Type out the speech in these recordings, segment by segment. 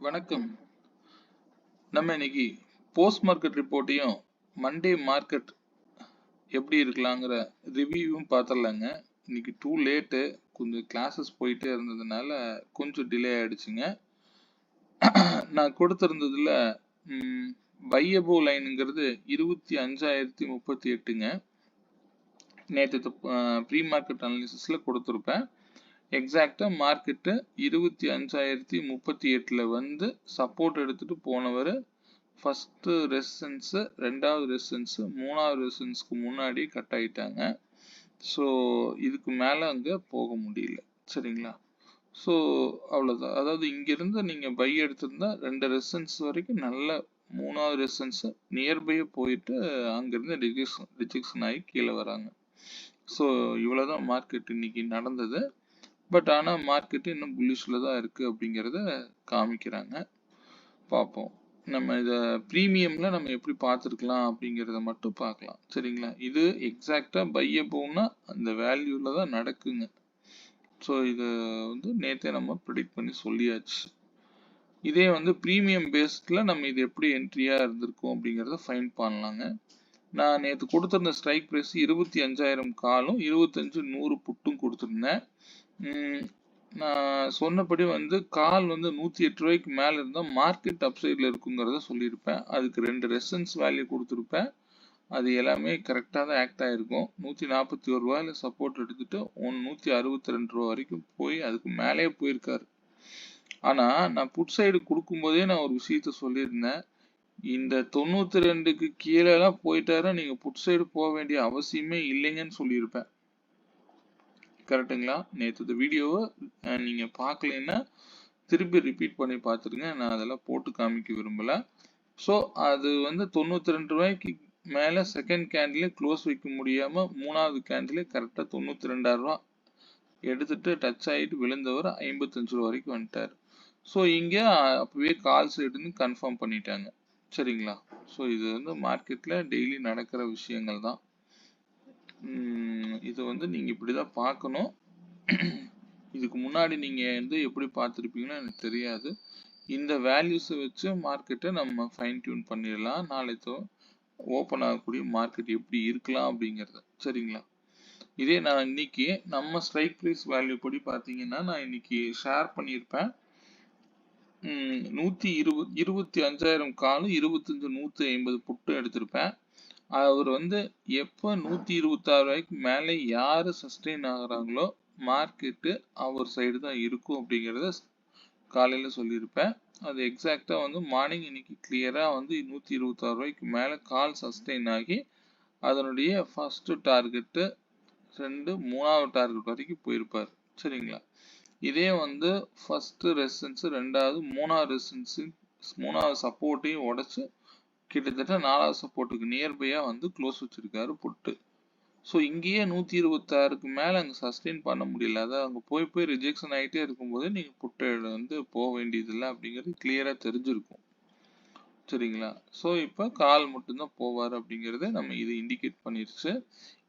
வணக்கம். நம்ம இன்னைக்கு போஸ்ட் மார்க்கெட் ரிப்போர்ட்டையும் மண்டே மார்க்கெட் எப்படி இருக்கலாங்கிற ரிவ்யூவும் பார்த்துடலாங்க. இன்னைக்கு டூ லேட்டு, கொஞ்சம் கிளாஸஸ் போயிட்டே இருந்ததுனால கொஞ்சம் டிலே ஆயிடுச்சுங்க. நான் கொடுத்துருந்ததுல பையபோ லைனுங்கிறது 25,038ங்க. நேற்று ப்ரீ மார்க்கெட் அனாலிசிஸ்ல கொடுத்துருப்பேன். எக்ஸாக்டா மார்க்கெட்டு 25,038ல வந்து சப்போர்ட் எடுத்துட்டு போனவர் ஃபர்ஸ்ட் ரெசிஸ்டன்ஸ், ரெண்டாவது ரெசிஸ்டன்ஸ், மூணாவது ரெசிஸ்டன்ஸ்க்கு முன்னாடி கட் ஆயிட்டாங்க. ஸோ இதுக்கு மேலே அங்கே போக முடியல. சரிங்களா? ஸோ அவ்வளோதான். அதாவது இங்கிருந்து நீங்கள் பை எடுத்திருந்தா 2 ரெசிஸ்டன்ஸ் வரைக்கும் நல்ல, மூணாவது ரெசிஸ்டன்ஸ் நியர்பையே போயிட்டு அங்கிருந்து ரிஜெக்ஷன் ஆகி கீழே வராங்க. ஸோ இவ்வளோதான் மார்க்கெட் இன்னைக்கு நடந்தது. பட் ஆனால் மார்க்கெட்டு இன்னும் புல்லிஷில் தான் இருக்குது அப்படிங்கிறத காமிக்கிறாங்க. பார்ப்போம். நம்ம இதை ப்ரீமியமில் நம்ம எப்படி பார்த்துருக்கலாம் அப்படிங்கிறத மட்டும் பார்க்கலாம். சரிங்களா? இது எக்ஸாக்டாக பையபோன்னா அந்த வேல்யூவில் தான் நடக்குங்க. ஸோ இதை வந்து நேற்றே நம்ம ப்ரிடிக்ட் பண்ணி சொல்லியாச்சு. இதே வந்து ப்ரீமியம் பேஸ்டில் நம்ம இது எப்படி என்ட்ரியாக இருந்திருக்கும் அப்படிங்கிறத ஃபைண்ட் பண்ணலாங்க. நான் நேற்று கொடுத்துருந்த ஸ்ட்ரைக் ப்ரைஸ் 25,000 காலும் 25,100 புட்டும் கொடுத்துருந்தேன். நான் சொன்னபடி வந்து கால் வந்து 108 ரூபாய்க்கு மேலே இருந்தால் மார்க்கெட் அப்சைடில் இருக்குங்கிறத சொல்லியிருப்பேன். அதுக்கு 2 ரெசன்ஸ் வேல்யூ கொடுத்துருப்பேன். அது எல்லாமே கரெக்டாக தான் ஆக்ட் ஆகிருக்கும். 141 ரூபாயில் சப்போர்ட் எடுத்துட்டு 162 ரூபா வரைக்கும் போய் அதுக்கு மேலே போயிருக்காரு. ஆனால் நான் புட் சைடு கொடுக்கும்போதே நான் ஒரு விஷயத்த சொல்லியிருந்தேன். இந்த 92க்கு கீழேலாம் போயிட்டாரா நீங்கள் புட் சைடு போக வேண்டிய அவசியமே இல்லைங்கன்னு சொல்லியிருப்பேன். கரெக்டுங்களா? நேற்று வீடியோவை நீங்கள் பார்க்கலன்னா திருப்பி ரிப்பீட் பண்ணி பார்த்துருங்க. நான் அதெல்லாம் போட்டு காமிக்க விரும்பலை. ஸோ அது வந்து 92 ரூபாய்க்கு மேலே செகண்ட் கேண்டிலே க்ளோஸ் வைக்க முடியாமல் மூணாவது கேண்டிலே கரெக்டாக 92,000 ரூபா எடுத்துட்டு டச் ஆகிட்டு விழுந்தவர் 55 ரூபா வரைக்கும் வந்துட்டார். ஸோ இங்கே அப்பவே கால் சைடுன்னு கன்ஃபார்ம் பண்ணிட்டாங்க. சரிங்களா? ஸோ இது வந்து மார்க்கெட்டில் டெய்லி நடக்கிற விஷயங்கள் தான். இது வந்து நீங்கள் இப்படி தான் பார்க்கணும். இதுக்கு முன்னாடி நீங்கள் வந்து எப்படி பார்த்துருப்பீங்கன்னு எனக்கு தெரியாது. இந்த வேல்யூஸை வச்சு மார்க்கெட்டை நம்ம ஃபைன் டியூன் பண்ணிடலாம். நாளைக்கு ஓப்பன் ஆகக்கூடிய மார்க்கெட் எப்படி இருக்கலாம் அப்படிங்கிறத. சரிங்களா? இதே நான் இன்னைக்கு நம்ம ஸ்ட்ரைக் ப்ரைஸ் வேல்யூ படி பார்த்தீங்கன்னா நான் இன்னைக்கு ஷேர் பண்ணியிருப்பேன். 25,000 காலும் 25,150 புட்டு எடுத்திருப்பேன். அவர் வந்து எப்போ 126 ரூபாய்க்கு மேலே யார் சஸ்டெயின் ஆகுறாங்களோ மார்க்கெட்டு அவர் சைடு தான் இருக்கும் அப்படிங்கிறத காலையில் சொல்லியிருப்பேன். அது எக்ஸாக்டாக வந்து மார்னிங் இன்னைக்கு கிளியராக வந்து 126 ரூபாய்க்கு மேலே கால் சஸ்டெயின் ஆகி அதனுடைய ஃபர்ஸ்ட் டார்கெட்டு 3வது டார்கெட் வரைக்கும் போயிருப்பார். சரிங்களா? இதே வந்து ஃபர்ஸ்ட் ரெசிஸ்டன்ஸ், ரெண்டாவது, மூணாவது ரெசிஸ்டன்ஸ், மூணாவது சப்போர்ட்டையும் உடைச்சு கிட்டத்தட்ட 4வது சப்போர்ட்டுக்கு நியர்பையா வந்து க்ளோஸ் வச்சிருக்காரு புட்டு. ஸோ இங்கேயே 126க்கு மேலே அங்கே சஸ்டெயின் பண்ண முடியல. அதாவது அங்கே போய் ரிஜெக்ஷன் ஆகிட்டே இருக்கும்போது நீங்கள் புட்டை வந்து போக வேண்டியதில்லை அப்படிங்கிறது கிளியராக தெரிஞ்சிருக்கும். சரிங்களா? ஸோ இப்போ கால் மட்டும்தான் போவார் அப்படிங்கிறத நம்ம இது இண்டிகேட் பண்ணிருச்சு.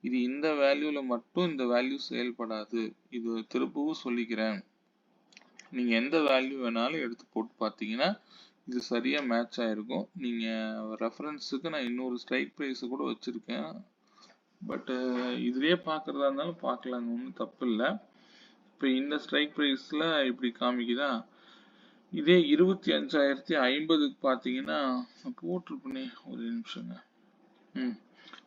இது இந்த வேல்யூவில் மட்டும் இந்த வேல்யூ செயல்படாது. இது திரும்பவும் சொல்லிக்கிறேன். நீங்கள் எந்த வேல்யூ வேணாலும் எடுத்து போட்டு பார்த்தீங்கன்னா இது சரியாக மேட்ச் ஆகிருக்கும். நீங்கள் ரெஃபரன்ஸுக்கு நான் இன்னொரு ஸ்ட்ரைக் ப்ரைஸை கூட வச்சுருக்கேன். பட்டு இதுலேயே பார்க்குறதா இருந்தாலும் பார்க்கலாங்க, ஒன்றும் தப்பு இல்லை. இப்போ இந்த ஸ்ட்ரைக் ப்ரைஸில் இப்படி காமிக்குதா? இதே 25,050க்கு பார்த்தீங்கன்னா போட்டிருப்பேனே, ஒரு நிமிஷங்க.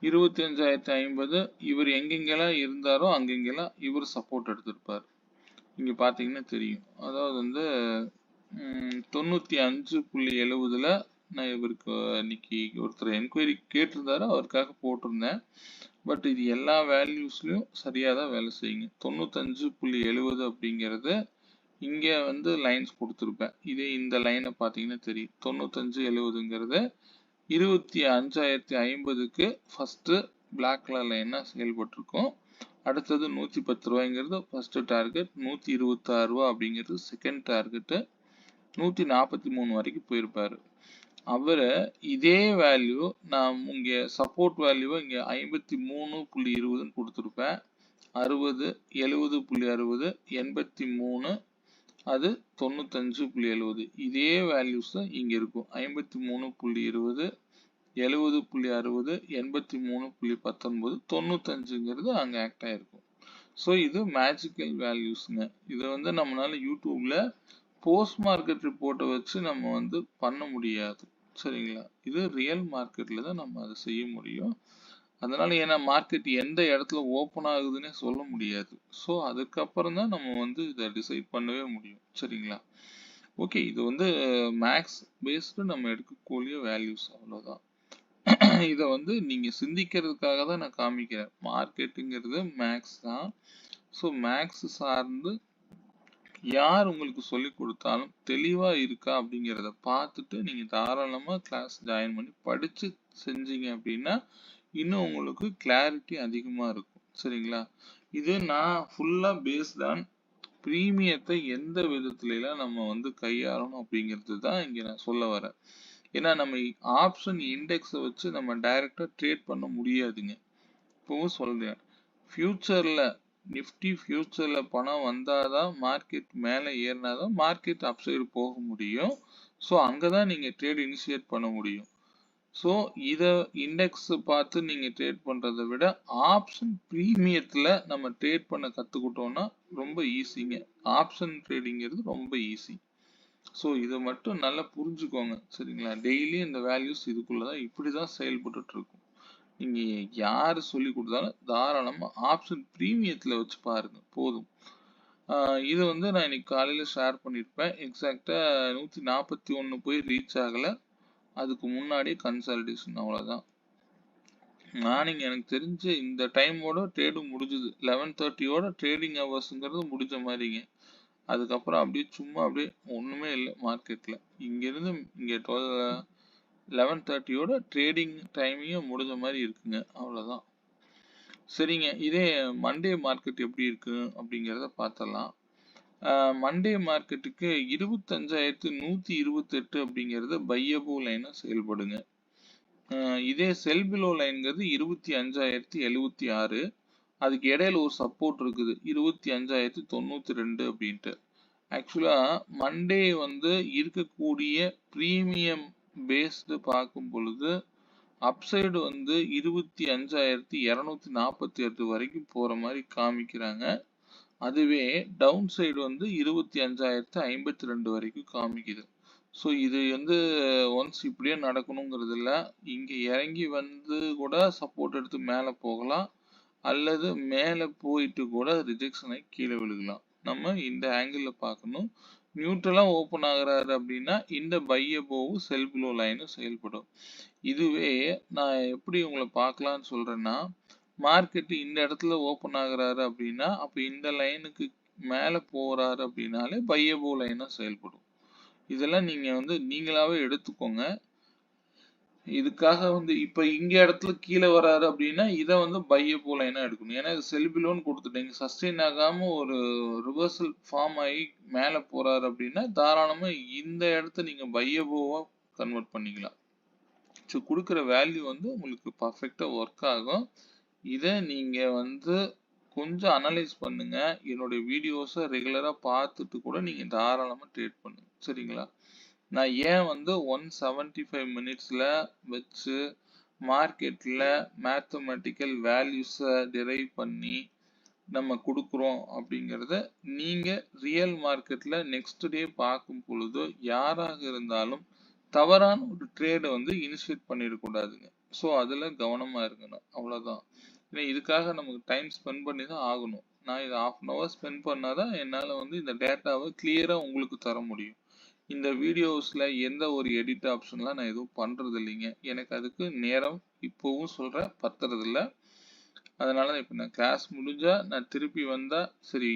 25,050 இவர் எங்கெங்கெல்லாம் இருந்தாரோ அங்கெங்கெல்லாம் இவர் சப்போர்ட் எடுத்திருப்பார். இங்கே பார்த்தீங்கன்னா தெரியும். அதாவது வந்து 95.70ல் நான் இவருக்கு இன்னைக்கு ஒருத்தர் என்கொயரி கேட்டிருந்தாரு, அவருக்காக போட்டிருந்தேன். பட் இது எல்லா வேல்யூஸ்லையும் சரியாக தான் வேலை செய்யுங்க. 95.70 அப்படிங்கிறது இங்கே வந்து லைன்ஸ் கொடுத்துருப்பேன். இதே இந்த லைனை பார்த்தீங்கன்னா தெரியும். 95.70ங்கிறது 25,050க்கு ஃபர்ஸ்ட் பிளாக் கலர் லைனாக செயல்பட்டுருக்கும். அடுத்தது 110 ரூபாய்ங்கிறது ஃபர்ஸ்ட் டார்கெட், 126 ரூபா அப்படிங்கிறது செகண்ட் டார்கெட்டு, 143 வரைக்கும் போயிருப்பாரு. அவர் இதே வேல்யூ நான் இங்கே சப்போர்ட் வேல்யூவை இங்கே 53.20 கொடுத்துருப்பேன். 60, 70.60, 83, அது 95.70. இதே வேல்யூஸ் தான் இங்க இருக்கும். 53.20, 70.60, 83.19, 95ங்கிறது அங்க ஆக்ட் ஆயிருக்கும். ஸோ இது மேஜிக்கல் வேல்யூஸ்ங்க. இதை வந்து நம்மளால யூடியூப்ல போஸ்ட் மார்க்கெட் ரிப்போர்ட்டை வச்சு நம்ம வந்து பண்ண முடியாது. சரிங்களா? இது ரியல் மார்க்கெட்ல தான் நம்ம அதை செய்ய முடியும். அதனால ஏன்னா மார்க்கெட் எந்த இடத்துல ஓப்பன் ஆகுதுன்னே சொல்ல முடியாது. ஸோ அதுக்கப்புறம் தான் நம்ம வந்து இதை டிசைட் பண்ணவே முடியும். சரிங்களா? ஓகே, இது வந்து மேக்ஸ் பேஸ்டு நம்ம எடுக்கக்கூடிய வேல்யூஸ், அவ்வளோதான். இதை வந்து நீங்க சிந்திக்கிறதுக்காக தான் நான் காமிக்கிறேன். மார்க்கெட்டுங்கிறது மேக்ஸ் தான். ஸோ மேக்ஸ் சார்ந்து யார் உங்களுக்கு சொல்லி கொடுத்தாலும் தெளிவா இருக்கா அப்படிங்கிறத பார்த்துட்டு நீங்க தாராளமா கிளாஸ் ஜாயின் பண்ணி படிச்சு செஞ்சீங்க அப்படின்னா இன்னும் உங்களுக்கு கிளாரிட்டி அதிகமா இருக்கும். சரிங்களா? இது நான் ஃபுல்லா பேஸ்ட் ஆன் பிரீமியத்தை எந்த விதத்துல எல்லாம் நம்ம வந்து கையாளணும் அப்படிங்கிறது தான் இங்க நான் சொல்ல வரேன். ஏன்னா நம்ம ஆப்ஷன் இண்டெக்ஸை வச்சு நம்ம டைரக்டா ட்ரேட் பண்ண முடியாதுங்க. இப்பவும் சொல்றேன், ஃபியூச்சர்ல நிஃப்டி ஃபியூச்சர்ல பணம் வந்தாதான் மார்க்கெட் மேலே ஏறினாதான் மார்க்கெட் அப்சைடு போக முடியும். ஸோ அங்கதான் நீங்க ட்ரேட் இனிஷியேட் பண்ண முடியும். ஸோ இதை இண்டெக்ஸ் பார்த்து நீங்க ட்ரேட் பண்றதை விட ஆப்ஷன் பிரீமியத்துல நம்ம ட்ரேட் பண்ண கத்துக்கிட்டோம்னா ரொம்ப ஈஸிங்க. ஆப்ஷன் ட்ரேடிங்கிறது ரொம்ப ஈஸி. ஸோ இதை மட்டும் நல்லா புரிஞ்சுக்கோங்க. சரிங்களா? டெய்லி இந்த வேல்யூஸ் இதுக்குள்ளதான் இப்படிதான் செயல்பட்டு இருக்கும். நீங்க யாரு சொல்லி கொடுத்தாலும் தாராளமா ஆப்ஷன் பிரீமியத்துல வச்சு பாருங்க, போதும். இது வந்து நான் இன்னைக்கு காலையில ஷேர் பண்ணிருப்பேன். எக்ஸாக்டா 141 போய் ரீச் ஆகல. அதுக்கு முன்னாடி கன்சாலிடேஷன், அவ்வளவுதான். மார்னிங் எனக்கு தெரிஞ்சு இந்த டைமோட ட்ரேடும் முடிஞ்சுது. 11:30யோட ட்ரேடிங் ஹவர்ஸ்ங்கிறது முடிஞ்ச மாதிரிங்க. அதுக்கப்புறம் அப்படியே சும்மா அப்படியே ஒண்ணுமே இல்லை மார்க்கெட்ல. இங்கிருந்து இங்க 11:30யோட ட்ரேடிங் டைமையும் முடிஞ்ச மாதிரி இருக்குங்க, அவ்வளவுதான். சரிங்க, இதே மண்டே மார்க்கெட் எப்படி இருக்கு அப்படிங்கிறத பார்த்தலாம். மண்டே மார்க்கெட்டுக்கு 25,128 அப்படிங்கிறது பையபோ லைனா செயல்படுங்க. இதே செல் பிலோ லைன்ங்கிறது 25,076. அதுக்கு இடையில ஒரு சப்போர்ட் இருக்குது 25,092 அப்படின்ட்டு. ஆக்சுவலா மண்டே வந்து இருக்கக்கூடிய பிரீமியம் பேஸ்டு பார்க்கும் பொழுது அப்சைடு வந்து 25,248 வரைக்கும் போற மாதிரி காமிக்கிறாங்க. அதுவே டவுன் சைடு வந்து 25,052 வரைக்கும் காமிக்குது. ஸோ இது வந்து ஒன்ஸ் இப்படியே நடக்கணுங்கிறது இல்லை. இங்க இறங்கி வந்து கூட சப்போர்ட் எடுத்து மேலே போகலாம், அல்லது மேலே போயிட்டு கூட ரிஜெக்ஷன் ஆகி கீழே விழுகலாம். நம்ம இந்த ஆங்கிள் பார்க்கணும். நியூட்ரலா ஓப்பன் ஆகுறாரு அப்படின்னா இந்த பையபோவும் செல் பிலோ லைனும் செயல்படும். இதுவே நான் எப்படி உங்களை பார்க்கலான்னு சொல்றேன்னா, மார்க்கெட் இந்த இடத்துல ஓப்பன் ஆகுறாரு அப்படின்னா அப்ப இந்த லைனுக்கு மேல போறாரு அப்படின்னாலே பையபோ லைனா செயல்படும். இதெல்லாம் நீங்க வந்து நீங்களாவே எடுத்துக்கோங்க. இதுக்காக வந்து இப்ப இங்க இடத்துல கீழே வராரு அப்படின்னா இதை வந்து பையபோ லைனா எடுக்கணும். ஏன்னா இது செல் பிலோன்னு கொடுத்துட்டீங்க, சஸ்டெயின் ஆகாம ஒரு ரிவர்சல் ஃபார்ம் ஆகி மேல போறாரு அப்படின்னா தாராளமா இந்த இடத்த நீங்க பையபோவா கன்வெர்ட் பண்ணிக்கலாம். ஸோ கொடுக்குற வேல்யூ வந்து உங்களுக்கு பர்ஃபெக்டாக ஒர்க் ஆகும். இதை நீங்கள் வந்து கொஞ்சம் அனலைஸ் பண்ணுங்க. என்னுடைய வீடியோஸை ரெகுலராக பார்த்துட்டு கூட நீங்கள் தாராளமாக ட்ரேட் பண்ணுங்க. சரிங்களா? நான் ஏன் வந்து 175 மினிட்ஸில் வச்சு மார்க்கெட்டில் மேத்தமெட்டிக்கல் வேல்யூஸை டிரைவ் பண்ணி நம்ம கொடுக்குறோம் அப்படிங்கிறத நீங்கள் ரியல் மார்க்கெட்டில் நெக்ஸ்ட் டே பார்க்கும் பொழுது யாராக இருந்தாலும் தவறான ஒரு ட்ரேடை வந்து இனிஷியேட் பண்ணிடக்கூடாதுங்க. ஸோ அதில் கவனமாக இருக்கணும், அவ்வளோதான். ஏன்னா இதுக்காக நமக்கு டைம் ஸ்பெண்ட் பண்ணி தான் ஆகணும். நான் இதை 1/2 hour ஸ்பெண்ட் பண்ணாதான் என்னால் வந்து இந்த டேட்டாவை கிளியராக உங்களுக்கு தர முடியும். இந்த வீடியோஸில் எந்த ஒரு எடிட் ஆப்ஷன்லாம் நான் எதுவும் பண்ணுறது இல்லைங்க. எனக்கு அதுக்கு நேரம் இப்போவும் சொல்கிறேன் பத்துறதில்ல. அதனால இப்போ நான் கிளாஸ் முடிஞ்சா நான் திருப்பி வந்தால் சரி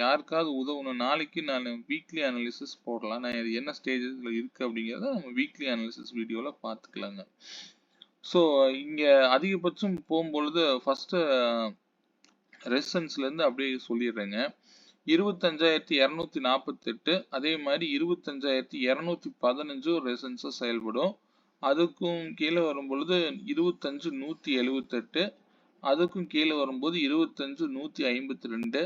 யாருக்காவது உதவணும். நாளைக்கு நான் வீக்லி அனாலிசிஸ் போடலாம். நான் இது என்ன ஸ்டேஜஸ்ல இருக்கு அப்படிங்கிறத நம்ம வீக்லி அனாலிசிஸ் வீடியோவில் பார்த்துக்கலாங்க. ஸோ இங்கே அதிகபட்சம் போகும்பொழுது ஃபர்ஸ்ட் ரெசிஸ்டன்ஸ்லேருந்து அப்படியே சொல்லிடுறேங்க. 25,248, அதே மாதிரி 25,215 ஒரு ரெசிஸ்டன்ஸாக செயல்படும். அதுக்கும் கீழே வரும்பொழுது 25,178, அதுக்கும் கீழே வரும்போது 25,152,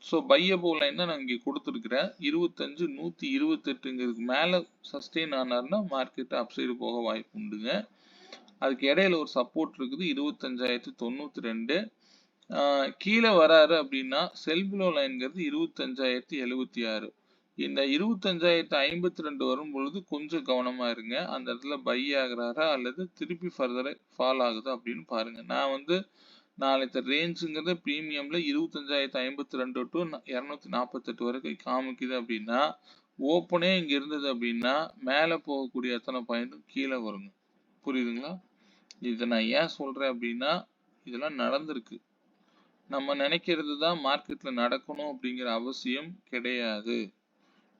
ஸோ பையபிள் லைன் தான் நான் இங்கே கொடுத்துருக்குறேன். 25,128ங்கிறதுக்கு மேலே சஸ்டெயின் ஆனார்னா மார்க்கெட் அப்சைடு போக வாய்ப்பு உண்டுங்க. அதுக்கு இடையில ஒரு சப்போர்ட் இருக்குது 25,092. கீழே வராரு அப்படின்னா செல்பிலோ லைன்ங்கிறது 25,076. இந்த 25,052 வரும் பொழுது கொஞ்சம் கவனமா இருங்க. அந்த இடத்துல பை ஆகுறாரா அல்லது திருப்பி ஃபர்தரா ஃபால் ஆகுதா அப்படின்னு பாருங்க. நான் வந்து நாளைக்கு ரேஞ்சுங்கிறது ப்ரீமியம்ல 25,052 டு 248 வரைக்கும் காமிக்குது அப்படின்னா ஓப்பனே இங்க இருந்தது அப்படின்னா மேலே போகக்கூடிய எத்தனை பாயிண்ட்டும் கீழே வருங்க. புரியுதுங்களா? இதை நான் ஏன் சொல்றேன் அப்படின்னா இதெல்லாம் நடந்திருக்கு. நம்ம நினைக்கிறது தான் மார்க்கெட்ல நடக்கணும் அப்படிங்கிற அவசியம் கிடையாது.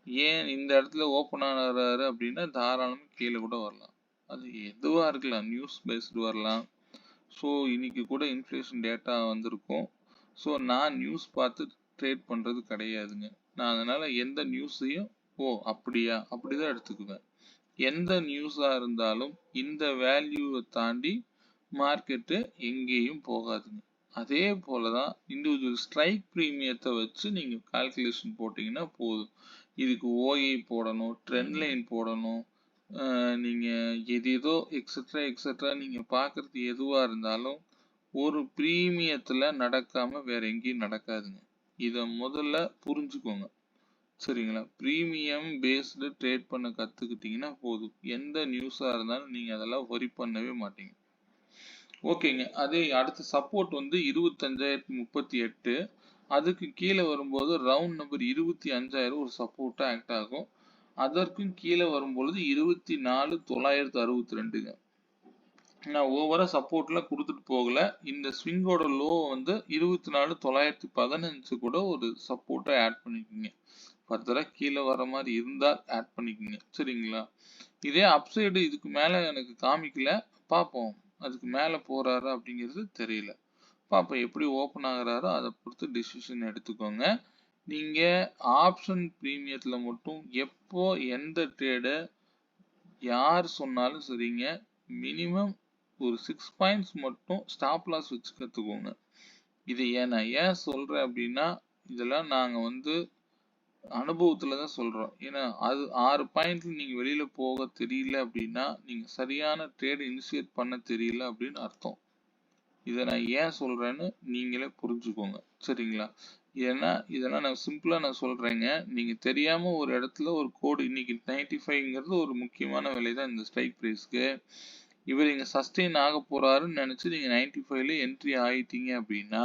ஏன் இந்த இடத்துல ஓப்பன் ஆகிறாரு அப்படின்னா தாராளமா கீழே கூட வரலாம். அது எதுவா இருக்கலாம், நியூஸ் பேஸ்டு வரலாம். ஸோ இன்னைக்கு கூட இன்ஃப்ளேஷன் டேட்டா வந்திருக்கும். ஸோ நான் நியூஸ் பார்த்து ட்ரேட் பண்றது கிடையாதுங்க. நான் அதனால எந்த நியூஸையும் அப்படியா அப்படிதான் எடுத்துக்குவேன். எந்த நியூஸா இருந்தாலும் இந்த வேல்யூவை தாண்டி மார்க்கெட்டு எங்கேயும் போகாதுங்க. அதே போலதான் இண்டிவிஜுவல் ஸ்ட்ரைக் ப்ரீமியத்தை வச்சு நீங்க கால்குலேஷன் போட்டீங்கன்னா போதும். இதுக்கு ஓஐ போடணும், ட்ரெண்ட் லைன் போடணும், நீங்க ஏதோ எக்ஸெட்ரா நீங்க பாக்குறது எதுவா இருந்தாலும் ஒரு ப்ரீமியத்துல நடக்காம வேற எங்கேயும் நடக்காதுங்க. இத முதல்ல புரிஞ்சுக்கோங்க. சரிங்களா? ப்ரீமியம் பேஸ்டு ட்ரேட் பண்ண கத்துக்கிட்டீங்கன்னா போதும். எந்த நியூஸா இருந்தாலும் நீங்க அதெல்லாம் வரி பண்ணவே மாட்டீங்க. ஓகேங்க. அதே அடுத்த சப்போர்ட் வந்து 25,038. அதுக்கு கீழே வரும்போது ரவுண்ட் நம்பர் 25,000 ஒரு சப்போர்ட்டா ஆக்ட் ஆகும். அதற்கும் கீழே வரும்பொழுது 24,962ங்க. நான் ஓவரா சப்போர்ட்லாம் கொடுத்துட்டு போகல. இந்த ஸ்விங்கோட லோ வந்து 24,915 கூட ஒரு சப்போர்ட்டா ஆட் பண்ணிக்கோங்க. ஃபர்தரா கீழே வர மாதிரி இருந்தால் ஆட் பண்ணிக்கோங்க. சரிங்களா? இதே அப்சைடு இதுக்கு மேல எனக்கு காமிக்கல. பார்ப்போம். அதுக்கு மேல போறாரா அப்படிங்கிறது தெரியல. பார்ப்போம். எப்படி ஓப்பன் ஆகுறாரோ அதை பொறுத்து டிசிஷன் எடுத்துக்கோங்க. நீங்க ஆப்ஷன் பிரீமியத்துல மட்டும் எப்போ எந்த ட்ரேடு யார் சொன்னாலும் சரிங்க, மினிமம் ஒரு 6 பாயிண்ட்ஸ் மட்டும் ஸ்டாப் லாஸ் வச்சு கத்துக்கோங்க. இது நான் ஏன் சொல்றேன் அப்படின்னா இதெல்லாம் நாங்க வந்து அனுபவத்துல தான் சொல்றோம். ஏன்னா அது 6 பாயிண்ட்ல நீங்க வெளியில போக தெரியல அப்படின்னா நீங்க சரியான ட்ரேட் இனிஷியேட் பண்ண தெரியல அப்படின்னு அர்த்தம். இதை நான் ஏன் சொல்றேன்னு நீங்களே புரிஞ்சுக்கோங்க. சரிங்களா? ஏன்னா இதெல்லாம் நான் சிம்பிளா நான் சொல்றேங்க. நீங்க தெரியாம ஒரு இடத்துல ஒரு கோடு இன்னைக்கு 95ங்கிறது ஒரு முக்கியமான விலை தான் இந்த ஸ்ட்ரைக் பிரைஸ்க்கு. இவர் இங்க சஸ்டெயின் ஆக போறாருன்னு நினைச்சு நீங்க 95ல என்ட்ரி ஆயிட்டீங்க அப்படின்னா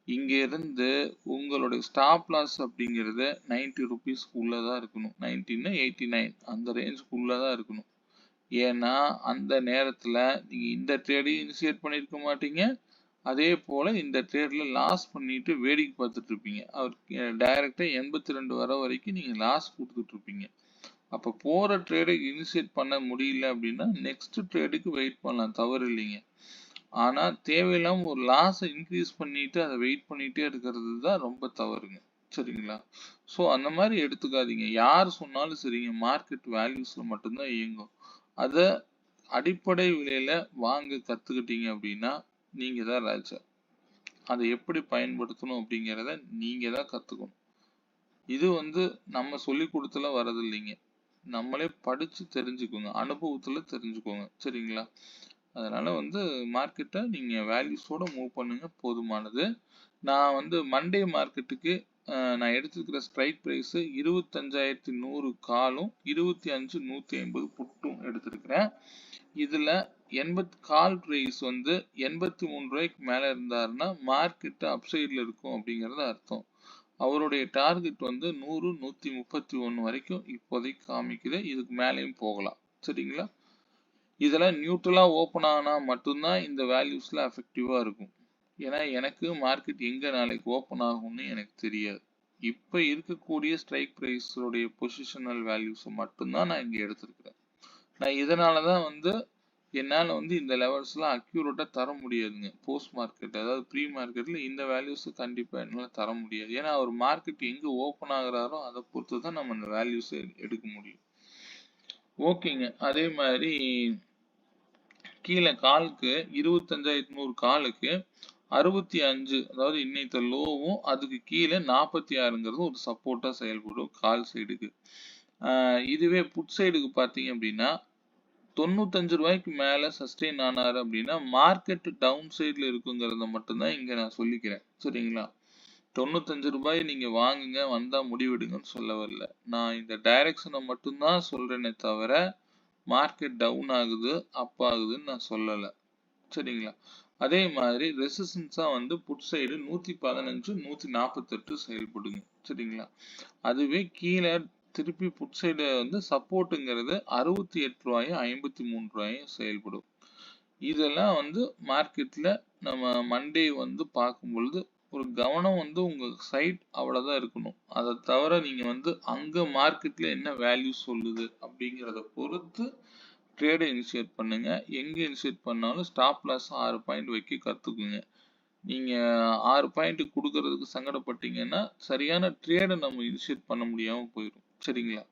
இங்க இருந்து உங்களுடைய ஸ்டாப் லாஸ் அப்படிங்கிறது 90 ருபீஸ்க்கு உள்ளதான் இருக்கணும். 90ன்னா 89 அந்த ரேஞ்சுக்கு உள்ளதான் இருக்கணும். ஏன்னா அந்த நேரத்துல நீங்க இந்த ட்ரேடையும் இனிஷியேட் பண்ணிருக்க மாட்டீங்க. அதே போல இந்த ட்ரேட்ல லாஸ் பண்ணிட்டு வேடிக்கை பார்த்துட்டு இருப்பீங்க. அவர் டைரக்டா 82 வர வரைக்கும் நீங்க லாஸ் கொடுத்துட்டு இருப்பீங்க. அப்ப போற ட்ரேடை இனிஷியேட் பண்ண முடியல அப்படின்னா நெக்ஸ்ட் ட்ரேடுக்கு வெயிட் பண்ணலாம், தவறு இல்லைங்க. ஆனா தேவையில்லாம ஒரு லாஸை இன்க்ரீஸ் பண்ணிட்டு அதை வெயிட் பண்ணிட்டே இருக்கிறது தான் ரொம்ப தவறுங்க. சரிங்களா? ஸோ அந்த மாதிரி எடுத்துக்காதீங்க. யார் சொன்னாலும் சரிங்க, மார்க்கெட் வேல்யூஸ்ல மட்டும்தான் இயங்கும். அதை அடிப்படை விலையில வாங்க கத்துக்கிட்டீங்க அப்படின்னா நீங்க தான் ராஜா. அதை எப்படி பயன்படுத்தணும் அப்படிங்கிறத நீங்க தான் கத்துக்கணும். இது வந்து நம்ம சொல்லி கொடுத்துல வரது இல்லைங்க. நம்மளே படிச்சு தெரிஞ்சுக்கோங்க, அனுபவத்துல தெரிஞ்சுக்கோங்க. சரிங்களா? அதனால வந்து மார்க்கெட்டை நீங்க வேல்யூஸோட மூவ் பண்ணுங்க, போதுமானது. நான் வந்து மண்டே மார்க்கெட்டுக்கு நான் எடுத்துக்கிற ஸ்ட்ரைக் பிரைஸ் 25,100 காலும் 25,150 புட்டும் எடுத்திருக்கிறேன். இதுல 80 கால் பிரைஸ் வந்து 83 ரூபாய்க்கு மேல இருந்தாருன்னா மார்க்கெட் அப்சைட்ல இருக்கும் அப்படிங்கறது அர்த்தம். அவருடைய டார்கெட் வந்து 100, 131 வரைக்கும் இப்போதைக்கு காமிக்குது. இதுக்கு மேலேயும் போகலாம். சரிங்களா? இதெல்லாம் நியூட்ரலா ஓப்பன் ஆனா மட்டும்தான் இந்த வேல்யூஸ்ல எஃபெக்டிவா இருக்கும். ஏன்னா எனக்கு மார்க்கெட் எங்க நாளைக்கு ஓப்பன் ஆகும்னு எனக்கு தெரியாது. இப்ப இருக்கக்கூடிய ஸ்ட்ரைக் பிரைஸ் உடைய பொசிஷனல் வேல்யூஸ் மட்டும்தான் நான் இங்க எடுத்திருக்கிறேன். நான் இதனாலதான் வந்து என்னால வந்து இந்த லெவல்ஸ்லாம் அக்யூரேட்டா தர முடியாதுங்க. போஸ்ட் மார்க்கெட் அதாவது ப்ரீ மார்க்கெட்ல இந்த வேல்யூஸ் கண்டிப்பா என்னால தர முடியாது. ஏன்னா ஒரு மார்க்கெட் எங்க ஓப்பன் ஆகுறாரோ அதை பொறுத்து தான் நம்ம அந்த வேல்யூஸ் எடுக்க முடியும். ஓகேங்க. அதே மாதிரி கீழே காலுக்கு 25,100 காலுக்கு 65 அதாவது இன்னைத்த லோவும் அதுக்கு கீழே 46ங்கிறது ஒரு சப்போர்ட்டா செயல்படும் கால் சைடுக்கு. இதுவே புட் சைடுக்கு பார்த்தீங்க அப்படின்னா 95 ரூபாய்க்கு மேல சஸ்டெயின் ஆனாரு அப்படின்னா மார்க்கெட் டவுன் சைடுல இருக்குங்கிறத மட்டும்தான் இங்க நான் சொல்லிக்கிறேன். சரிங்களா? 95 ரூபாய் நீங்க வாங்குங்க, வந்தா முடிவெடுங்கன்னு சொல்ல வரல. நான் இந்த டைரக்ஷனை மட்டும்தான் சொல்றேனே தவிர மார்க்கெட் டவுன் ஆகுது, அப் ஆகுதுன்னு நான் சொல்லல. சரிங்களா? அதே மாதிரி ரெசிஸ்டன்ஸா வந்து புட் சைடு 115, 148 செயல்படுங்க. சரிங்களா? அதுவே கீழே திருப்பி புட் சைடு வந்து சப்போர்ட்டுங்கிறது 68 ரூபாயும் 53 ரூபாயும் செயல்படும். இதெல்லாம் வந்து மார்க்கெட்ல நம்ம மண்டே வந்து பார்க்கும் பொழுது ஒரு கவனம் வந்து உங்க சைட் அவ்வளவுதான் இருக்கணும். அதை தவிர நீங்க வந்து அங்க மார்க்கெட்ல என்ன வேல்யூ சொல்லுது அப்படிங்கிறத பொறுத்து ட்ரேடை இனிஷியேட் பண்ணுங்க. எங்க இனிஷியேட் பண்ணாலும் ஸ்டாப் லாஸ் 6 பாயிண்ட் வைக்க கத்துக்குங்க. நீங்க 6 பாயிண்ட் கொடுக்கறதுக்கு சங்கடப்பட்டீங்கன்னா சரியான ட்ரேடை நம்ம இனிஷியேட் பண்ண முடியாம போயிடும். சரிங்களா?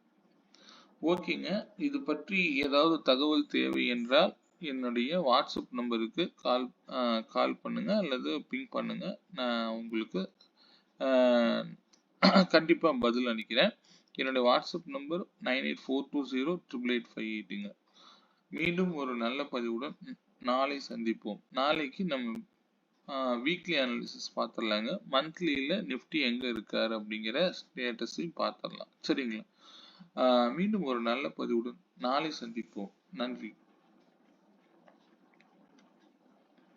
ஓகேங்க. இது பற்றி ஏதாவது தகவல் தேவை என்றால் என்னுடைய வாட்ஸ்அப் நம்பருக்கு கால் பண்ணுங்க அல்லது பிங் பண்ணுங்க. நான் உங்களுக்கு கண்டிப்பா பதில் அளிக்கிறேன். என்னுடைய வாட்ஸ்அப் நம்பர் 9842088858ங்க. மீண்டும் ஒரு நல்ல பதிவுடன் நாளை சந்திப்போம். நாளைக்கு நம்ம வீக்லி அனாலிசிஸ் பார்த்துடலாங்க. மந்த்லியில் நிஃப்டி எங்க இருக்காரு அப்படிங்கிற ஸ்டேட்டஸையும் பார்த்துடலாம். சரிங்களா? மீண்டும் ஒரு நல்ல பதிவுடன் நாளை சந்திப்போம். நன்றி.